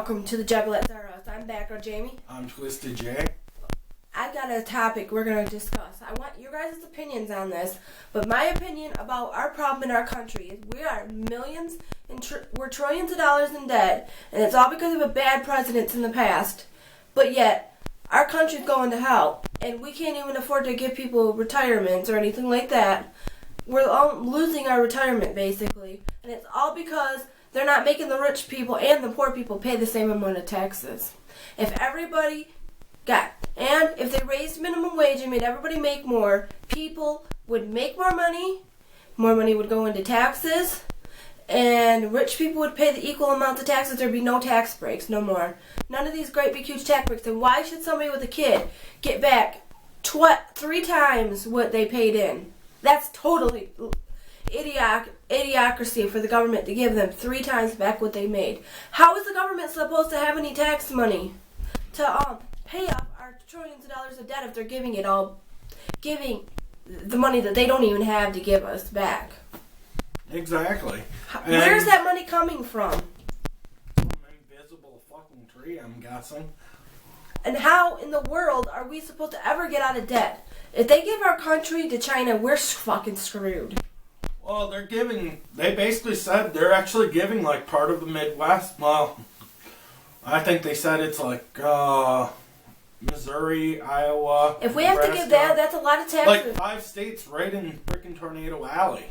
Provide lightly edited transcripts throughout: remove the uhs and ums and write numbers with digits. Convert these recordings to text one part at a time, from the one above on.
welcome to the JuggalettersRUs. I'm Batgirljamie. I'm Twystid J. I've got a topic we're going to discuss. I want your guys' opinions on this, but my opinion about our problem in our country is we are millions and we're trillions of dollars in debt, and it's all because of a bad presidents in the past. But yet, our country's going to hell, and we can't even afford to give people retirements or anything like that. We're all losing our retirement, basically, and it's all because they're not making the rich people and the poor people pay the same amount of taxes. If everybody if they raised minimum wage and made everybody make more, people would make more money would go into taxes, and rich people would pay the equal amount of taxes. There'd be no tax breaks, no more. None of these great big huge tax breaks. And why should somebody with a kid get back 3 times what they paid in? That's totally idiocracy for the government to give them 3 times back what they made. How is the government supposed to have any tax money to pay off our trillions of dollars of debt if they're giving the money that they don't even have to give us back? Exactly. Where's that money coming from? Some invisible fucking tree, I'm guessing. And how in the world are we supposed to ever get out of debt? If they give our country to China, we're fucking screwed. Well, they basically said they're actually giving like part of the Midwest. Well, I think they said it's like Missouri, Iowa. If we have to give that, that's a lot of taxes. Like 5 states right in frickin' Tornado Alley.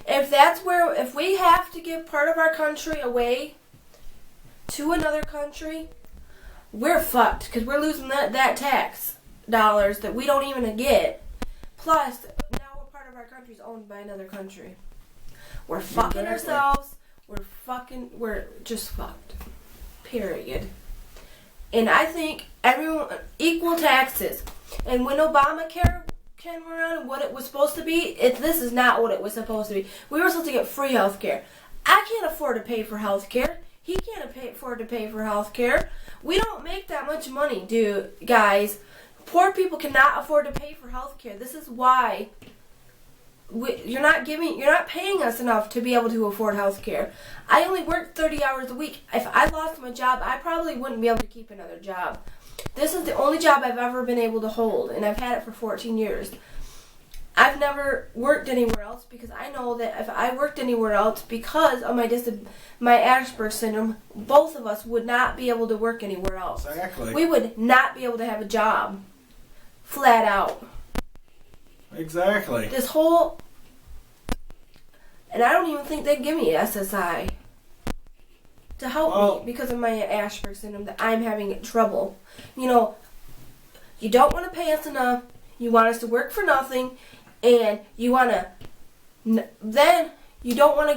If we have to give part of our country away to another country, we're fucked because we're losing that tax dollars that we don't even get. Plus, now part of our country is owned by another country. We're fucking ourselves. We're just fucked. Period. And I think everyone equal taxes. And when Obamacare came around, what it was supposed to be, this is not what it was supposed to be. We were supposed to get free health care. I can't afford to pay for health care. He can't afford to pay for health care. We don't make that much money, guys. Poor people cannot afford to pay for health care. This is why you're not paying us enough to be able to afford health care. I only work 30 hours a week. If I lost my job, I probably wouldn't be able to keep another job. This is the only job I've ever been able to hold, and I've had it for 14 years. I've never worked anywhere else because I know that if I worked anywhere else because of my Asperger's syndrome, both of us would not be able to work anywhere else. Exactly. We would not be able to have a job. Flat out. Exactly. And I don't even think they'd give me SSI to help me because of my Asperger's syndrome that I'm having trouble. You don't want to pay us enough. You want us to work for nothing, and then you don't want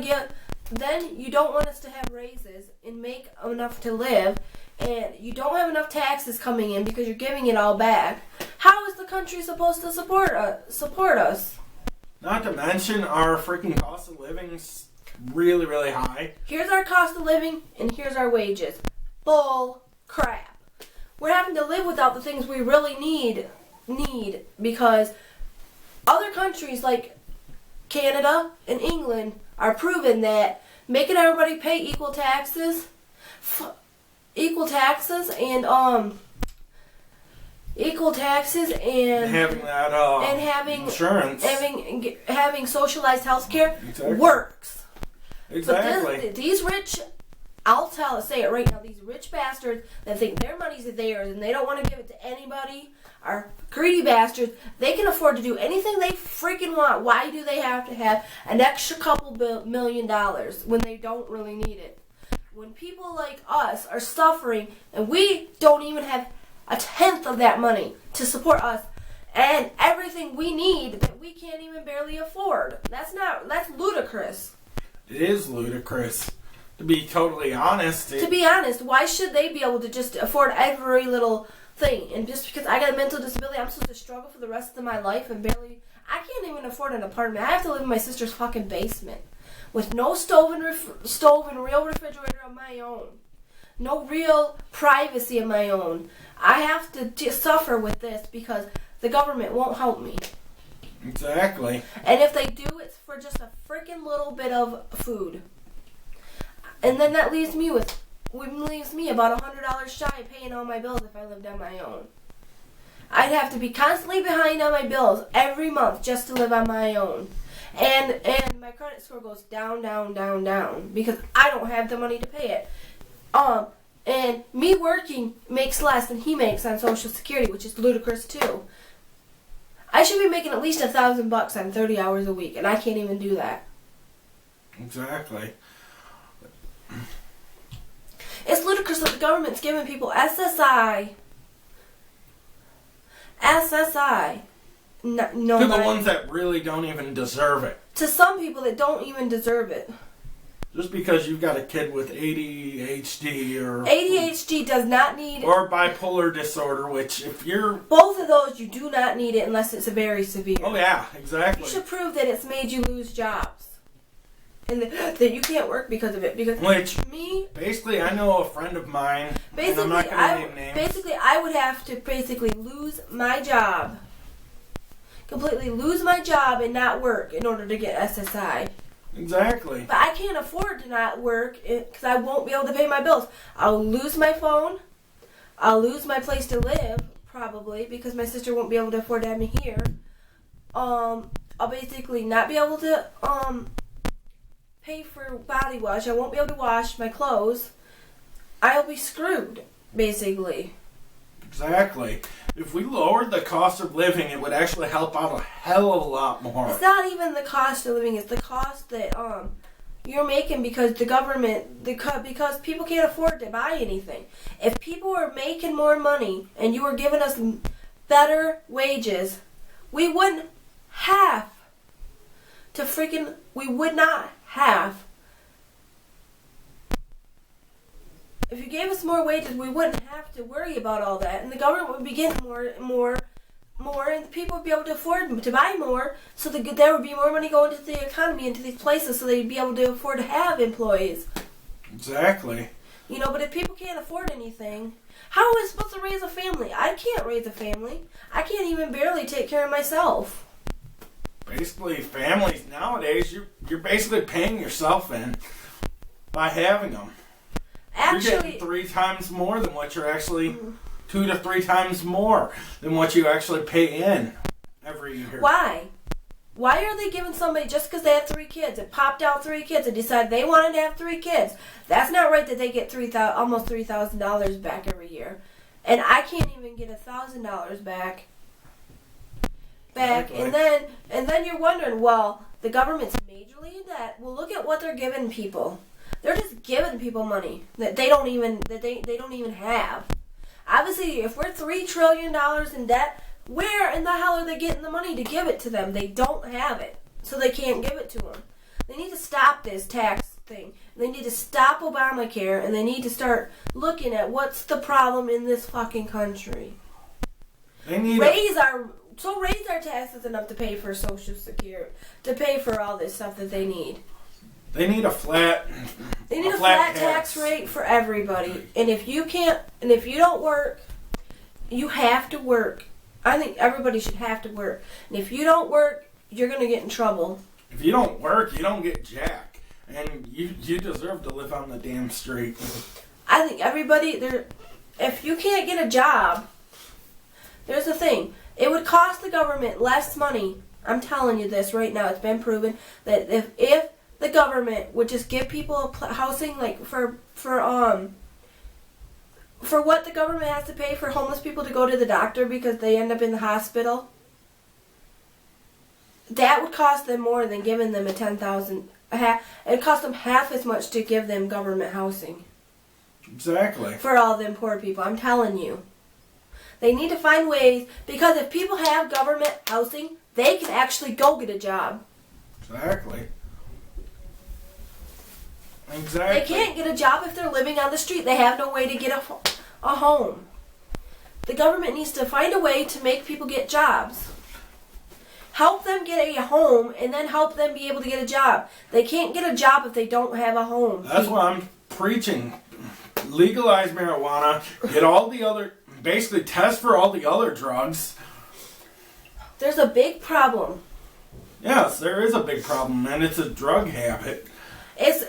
us to have raises and make enough to live, and you don't have enough taxes coming in because you're giving it all back. How is the country supposed to support us? Not to mention our freaking cost of living's really, really high. Here's our cost of living, and here's our wages. Bull crap. We're having to live without the things we really need because other countries like Canada and England are proving that making everybody pay equal taxes and having that having insurance, having socialized health care works. Exactly. But these rich, say it right now, these rich bastards that think their money's theirs and they don't want to give it to anybody are greedy bastards. They can afford to do anything they freaking want. Why do they have to have an extra couple $1 million when they don't really need it? When people like us are suffering and we don't even have a tenth of that money to support us and everything we need that we can't even barely afford. That's ludicrous. It is ludicrous. To be totally honest. Why should they be able to just afford every little thing? And just because I got a mental disability, I'm supposed to struggle for the rest of my life and I can't even afford an apartment. I have to live in my sister's fucking basement with no stove and real refrigerator of my own. No real privacy of my own. I have to suffer with this because the government won't help me. Exactly. And if they do, it's for just a freaking little bit of food. And then that leaves me with leaves me about $100 shy of paying all my bills if I lived on my own. I'd have to be constantly behind on my bills every month just to live on my own. And my credit score goes down, down, down, down because I don't have the money to pay it. And me working makes less than he makes on Social Security, which is ludicrous too. I should be making at least $1,000 on 30 hours a week, and I can't even do that. Exactly. It's ludicrous that the government's giving people SSI. No, to the ones that really don't even deserve it. To some people that don't even deserve it. Just because you've got a kid with ADHD or... ADHD does not need... Or bipolar disorder, which if you're... Both of those, you do not need it unless it's very severe. Oh, yeah, exactly. You should prove that it's made you lose jobs. And that you can't work because of it. Because which, me... Basically, I know a friend of mine, and I'm not going to name names. Basically, I would have to lose my job. Completely lose my job and not work in order to get SSI. Exactly. But I can't afford to not work because I won't be able to pay my bills. I'll lose my phone. I'll lose my place to live, probably, because my sister won't be able to afford to have me here. I'll basically not be able to pay for body wash. I won't be able to wash my clothes. I'll be screwed, basically. Exactly. If we lowered the cost of living, it would actually help out a hell of a lot more. It's not even the cost of living. It's the cost that you're making because the government, because people can't afford to buy anything. If people were making more money and you were giving us better wages, we wouldn't have to we would not have. If you gave us more wages, we wouldn't have to worry about all that, and the government would be getting more, and people would be able to afford to buy more, so that there would be more money going to the economy, into these places, so they'd be able to afford to have employees. Exactly. You know, but if people can't afford anything, how am I supposed to raise a family? I can't raise a family. I can't even barely take care of myself. Basically, families nowadays, you're basically paying yourself in by having them. Actually, you're getting 3 times more than what you're actually... 2 to 3 times more than what you actually pay in every year. Why? Why are they giving somebody, just because they have 3 kids, and popped out 3 kids and decided they wanted to have 3 kids? That's not right that they get almost $3,000 back every year. And I can't even get $1,000 back. Exactly. And then you're wondering, well, the government's majorly in debt. Well, look at what they're giving people. They're just giving people money that they don't even have. Obviously, if we're $3 trillion in debt, where in the hell are they getting the money to give it to them? They don't have it, so they can't give it to them. They need to stop this tax thing. They need to stop Obamacare, and they need to start looking at what's the problem in this fucking country. They need raise our taxes enough to pay for Social Security, to pay for all this stuff that they need. They need a flat. They need a flat tax rate for everybody. And if you don't work, you have to work. I think everybody should have to work. And if you don't work, you're going to get in trouble. If you don't work, you don't get jack. And you deserve to live on the damn street. I think everybody, if you can't get a job, there's the thing. It would cost the government less money. I'm telling you this right now. It's been proven that if the government would just give people housing, like for what the government has to pay for homeless people to go to the doctor because they end up in the hospital, that would cost them more than giving them it'd cost them half as much to give them government housing. Exactly. For all them poor people, I'm telling you. They need to find ways, because if people have government housing, they can actually go get a job. Exactly. They can't get a job if they're living on the street. They have no way to get a home. The government needs to find a way to make people get jobs. Help them get a home, and then help them be able to get a job. They can't get a job if they don't have a home. That's why I'm preaching. Legalize marijuana. Get all the other... Basically, test for all the other drugs. There's a big problem. Yes, there is a big problem, and it's a drug habit.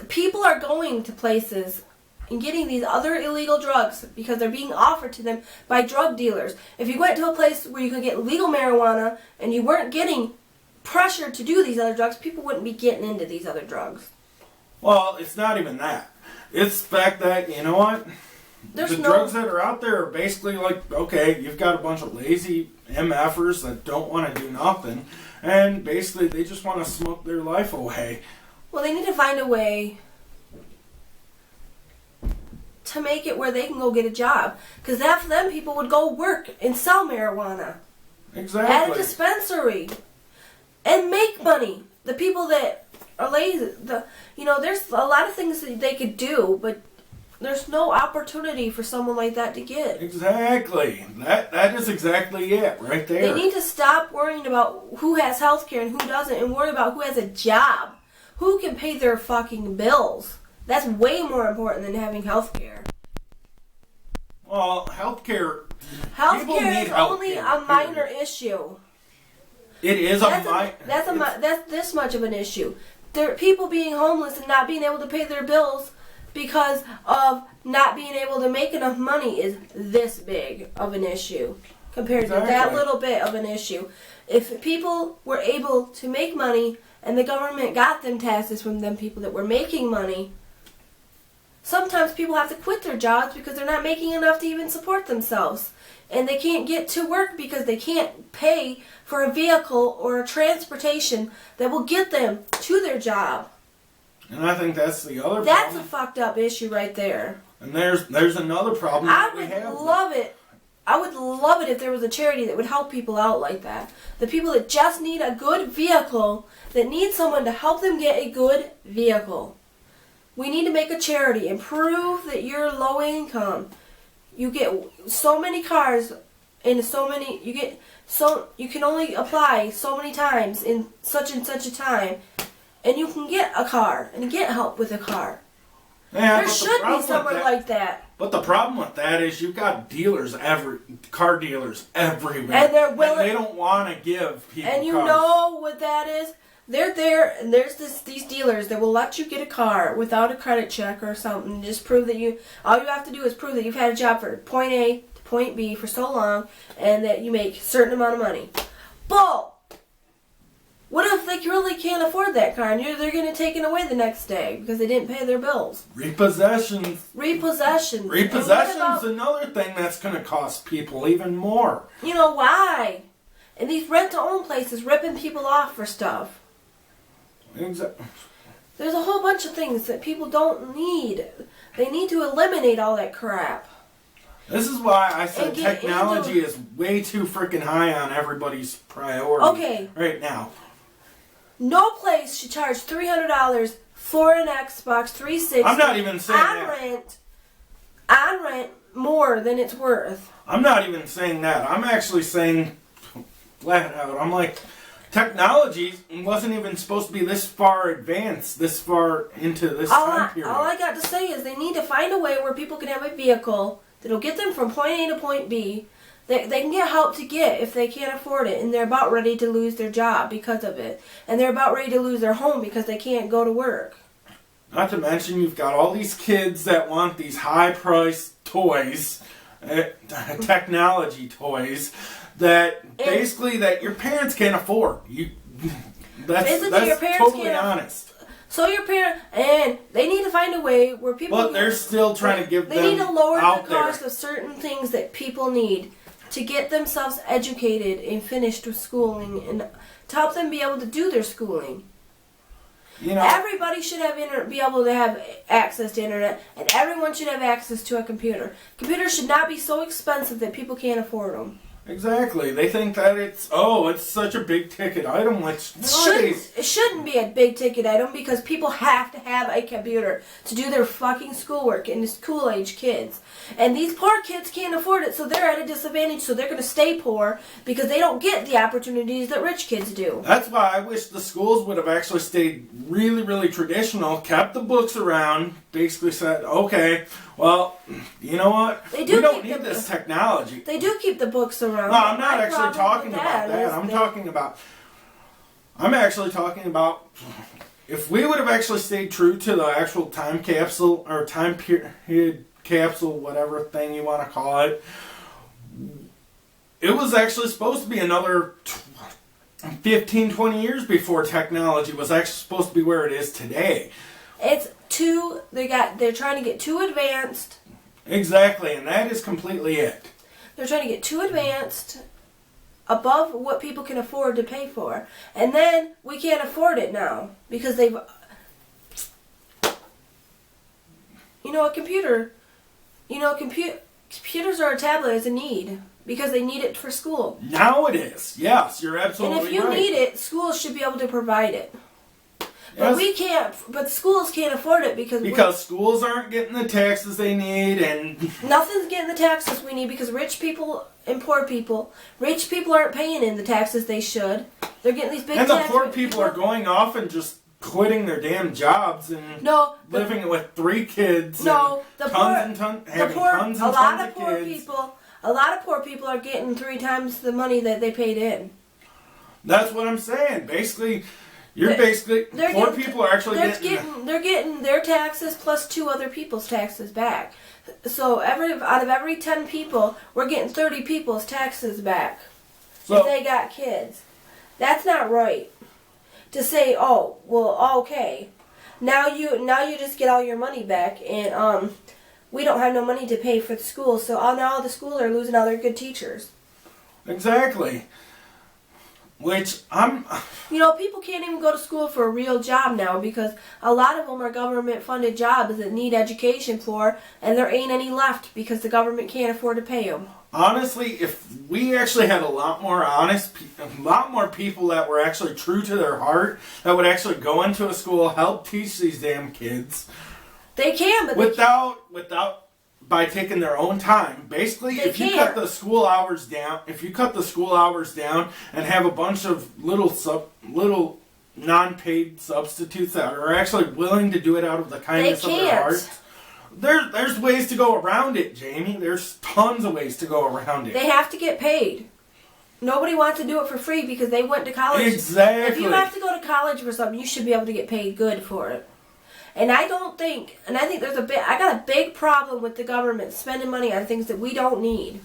People are going to places and getting these other illegal drugs because they're being offered to them by drug dealers. If you went to a place where you could get legal marijuana and you weren't getting pressured to do these other drugs, people wouldn't be getting into these other drugs. Well, it's not even that. It's the fact that, you know what? The drugs that are out there are basically like, okay, you've got a bunch of lazy MFers that don't want to do nothing, and basically they just want to smoke their life away. Well, they need to find a way to make it where they can go get a job. Because after them, people would go work and sell marijuana. Exactly. At a dispensary. And make money. The people that are lazy, there's a lot of things that they could do, but there's no opportunity for someone like that to get. Exactly. That is exactly it right there. They need to stop worrying about who has health care and who doesn't and worry about who has a job. Who can pay their fucking bills. That's way more important than having health care. Well, health care... Health care is only a minor issue. It is That's this much of an issue. There are people being homeless and not being able to pay their bills because of not being able to make enough money is this big of an issue compared to that little bit of an issue. If people were able to make money and the government got them taxes from them people that were making money, sometimes people have to quit their jobs because they're not making enough to even support themselves. And they can't get to work because they can't pay for a vehicle or a transportation that will get them to their job. And I think that's the other problem. That's a fucked up issue right there. And there's another problem I would love it if there was a charity that would help people out like that. The people that just need a good vehicle, that need someone to help them get a good vehicle. We need to make a charity and prove that you're low income. You get so many cars and you can only apply so many times in such and such a time, and you can get a car and get help with a car. Yeah, there should be somewhere like that. But the problem with that is you've got car dealers everywhere, and they're willing. And they don't want to give people. And you cars. know what that is? They're there, and there's these dealers that will let you get a car without a credit check or something. Just prove that all you have to do is prove that you've had a job for point A to point B for so long, and that you make a certain amount of money. Bull! What if they really can't afford that car, and they're going to take it away the next day because they didn't pay their bills? Repossessions. Repossession's another thing that's going to cost people even more. You know why? And these rent-to-own places ripping people off for stuff. Exactly. There's a whole bunch of things that people don't need. They need to eliminate all that crap. This is why I said technology is way too freaking high on everybody's priority right now. No place should charge $300 for an Xbox 360. I'm not even saying that. On rent more than it's worth. I'm not even saying that. I'm actually saying flat out. I'm like, technology wasn't even supposed to be this far advanced, this far into this time period. All I got to say is they need to find a way where people can have a vehicle that'll get them from point A to point B. They can get help to get if they can't afford it, and they're about ready to lose their job because of it. And they're about ready to lose their home because they can't go to work. Not to mention you've got all these kids that want these high-priced toys, technology toys, that basically that your parents can't afford. That's your parents totally honest. So your parents, and they need to find a way where people... But they're still trying to give them They need to lower the cost of certain things that people need to get themselves educated and finished with schooling and to help them be able to do their schooling. Everybody should be able to have access to internet, and everyone should have access to a computer. Computers should not be so expensive that people can't afford them. Exactly. They think that it's such a big ticket item. It shouldn't be a big ticket item because people have to have a computer to do their fucking schoolwork, and it's school age kids. And these poor kids can't afford it, so they're at a disadvantage, so they're going to stay poor because they don't get the opportunities that rich kids do. That's why I wish the schools would have actually stayed really, really traditional, kept the books around, basically said, okay, well, you know what? We don't need this technology. They do keep the books around. No, I'm not actually talking about that. I'm actually talking about if we would have actually stayed true to the actual time capsule, or time period capsule, whatever thing you want to call it, it was actually supposed to be another 15, 20 years before technology was actually supposed to be where it is today. It's they're trying to get too advanced. Exactly, and that is completely it. They're trying to get too advanced, above what people can afford to pay for. And then we can't afford it now because they've... computers or a tablet is a need because they need it for school. Now it is. Yes, you're absolutely right. And if you need it, schools should be able to provide it. But Yes. we can't. But schools can't afford it because schools aren't getting the taxes they need, and nothing's getting the taxes we need because rich people and poor people. Rich people aren't paying in the taxes they should. They're getting these big. And the poor people are going off and just quitting their damn jobs and living with 3 kids. No, and tons and tons of kids. A lot of poor people are getting 3 times the money that they paid in. That's what I'm saying. Basically. Poor people are actually they're getting their taxes plus 2 other people's taxes back. So out of every 10 people, we're getting 30 people's taxes back. So, if they got kids. That's not right. To say, oh, well, okay. Now you just get all your money back, and we don't have no money to pay for the school, so now all the schools are losing all their good teachers. Exactly. Which people can't even go to school for a real job now because a lot of them are government-funded jobs that need education for, and there ain't any left because the government can't afford to pay them. Honestly, if we actually had a lot more people that were actually true to their heart, that would actually go into a school, help teach these damn kids. They can, but by taking their own time. Basically, if you cut the school hours down, and have a bunch of little non-paid substitutes that are actually willing to do it out of the kindness of their heart, there's ways to go around it, Jamie. There's tons of ways to go around it. They have to get paid. Nobody wants to do it for free because they went to college. Exactly. If you have to go to college for something, you should be able to get paid good for it. And I think I got a big problem with the government spending money on things that we don't need.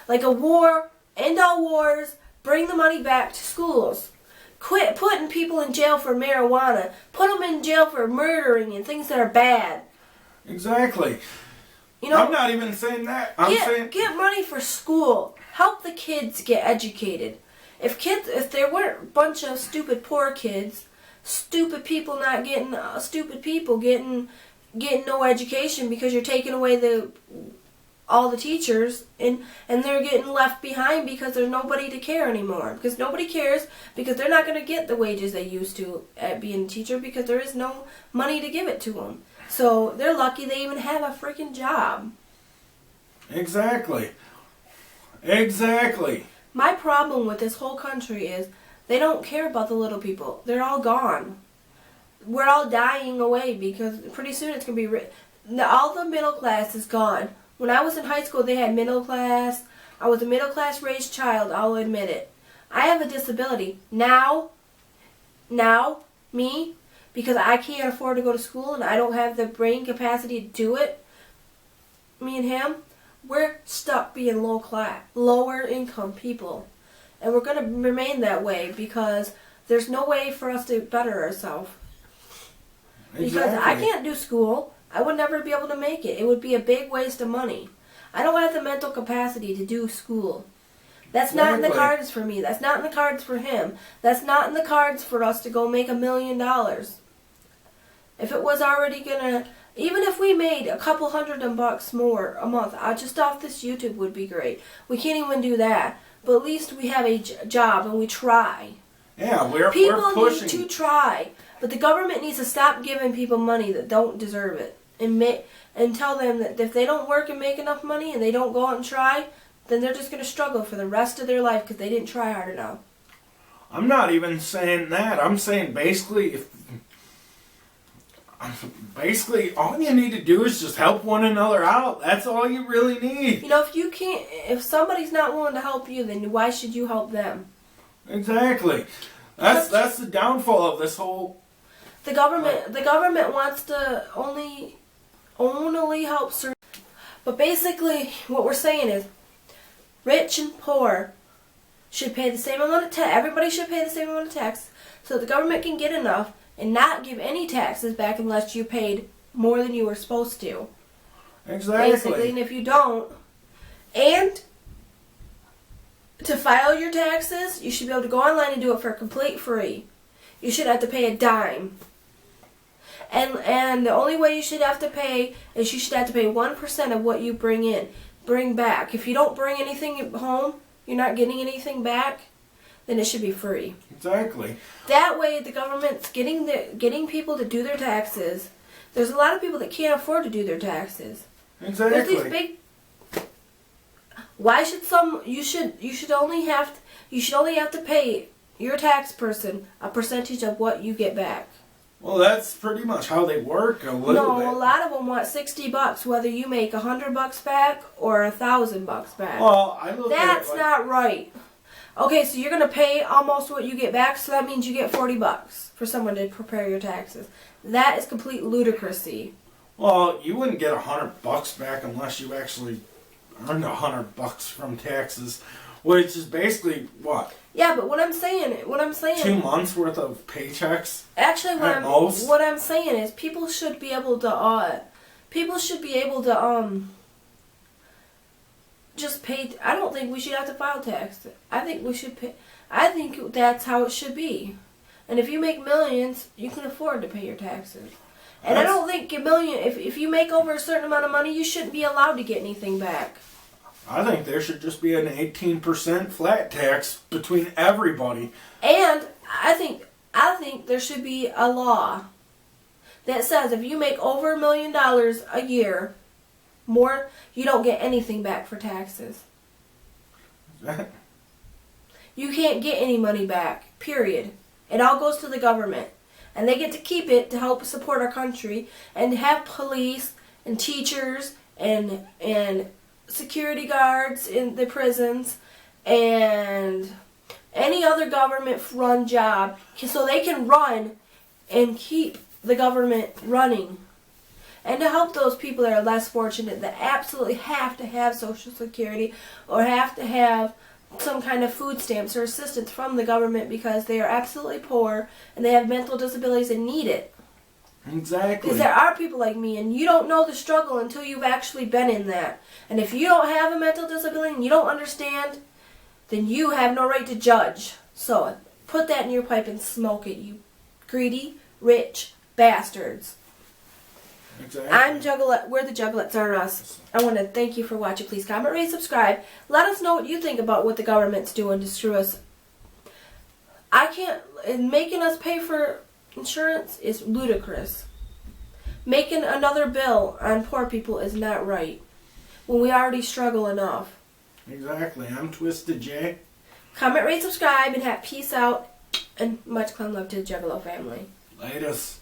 Like a war, end all wars, bring the money back to schools. Quit putting people in jail for marijuana. Put them in jail for murdering and things that are bad. Exactly. I'm not even saying that. Get money for school. Help the kids get educated. If there weren't a bunch of stupid poor kids, stupid people getting no education because you're taking away all the teachers and they're getting left behind because there's nobody to care anymore. Because nobody cares because they're not going to get the wages they used to at being a teacher because there is no money to give it to them. So they're lucky they even have a freaking job. Exactly. My problem with this whole country is they don't care about the little people. They're all gone. We're all dying away because pretty soon it's going to be... all the middle class is gone. When I was in high school, they had middle class. I was a middle class raised child, I'll admit it. I have a disability. Now, me, because I can't afford to go to school and I don't have the brain capacity to do it, me and him, we're stuck being lower income people. And we're going to remain that way because there's no way for us to better ourselves. Because I can't do school. I would never be able to make it. It would be a big waste of money. I don't have the mental capacity to do school. That's not in the cards for me. That's not in the cards for him. That's not in the cards for us to go make $1 million. If it was already gonna... Even if we made a couple $100 more a month, just off this YouTube would be great. We can't even do that. But at least we have a job and we try. Yeah, we're pushing. People need to try. But the government needs to stop giving people money that don't deserve it. And tell them that if they don't work and make enough money and they don't go out and try, then they're just going to struggle for the rest of their life because they didn't try hard enough. I'm not even saying that. I'm saying basically all you need to do is just help one another out. That's all you really need. If somebody's not willing to help you, then why should you help them? Exactly. That's the downfall of this whole The government wants to only help certain. But basically, what we're saying is, rich and poor should pay the same amount of tax. Everybody should pay the same amount of tax, so the government can get enough and not give any taxes back unless you paid more than you were supposed to. Exactly. Basically, and if you don't, and to file your taxes, you should be able to go online and do it for complete free. You should have to pay a dime. And the only way you should have to pay is you should have to pay 1% of what you bring back. If you don't bring anything home, you're not getting anything back, then it should be free. Exactly. That way the government's getting people to do their taxes. There's a lot of people that can't afford to do their taxes. Exactly. There's these big. Why should you should only have to pay your tax person a percentage of what you get back. Well, that's pretty much how they work a little bit. No, a lot of them want $60, whether you make $100 back or $1,000 back. Well, I look That's at it not right. Okay, so you're gonna pay almost what you get back, so that means you get $40 for someone to prepare your taxes. That is complete ludicrousy. Well, you wouldn't get $100 back unless you actually earned $100 from taxes, which is basically what? Yeah, but what I'm saying. 2 months worth of paychecks. Actually, what I'm saying is people should be able to just pay. I don't think we should have to file tax. I think we should pay. I think that's how it should be. And if you make millions, you can afford to pay your taxes. And I don't think if you make over a certain amount of money, you shouldn't be allowed to get anything back. I think there should just be an 18% flat tax between everybody. And I think there should be a law that says if you make over $1 million a year, more, you don't get anything back for taxes. You can't get any money back, period. It all goes to the government. And they get to keep it to help support our country and have police and teachers and security guards in the prisons and any other government-run job so they can run and keep the government running. And to help those people that are less fortunate that absolutely have to have Social Security or have to have some kind of food stamps or assistance from the government because they are absolutely poor and they have mental disabilities and need it. Exactly. Because there are people like me, and you don't know the struggle until you've actually been in that. And if you don't have a mental disability and you don't understand, then you have no right to judge. So put that in your pipe and smoke it, you greedy, rich bastards. Exactly. I'm Juggalette. We're the JuggaletteSRUs. I want to thank you for watching. Please comment, rate, subscribe. Let us know what you think about what the government's doing to screw us. Making us pay for insurance is ludicrous. Making another bill on poor people is not right when we already struggle enough. Exactly. I'm Twystid J. Comment, rate, subscribe, and have peace out and much clown love to the Juggalo family. Latest.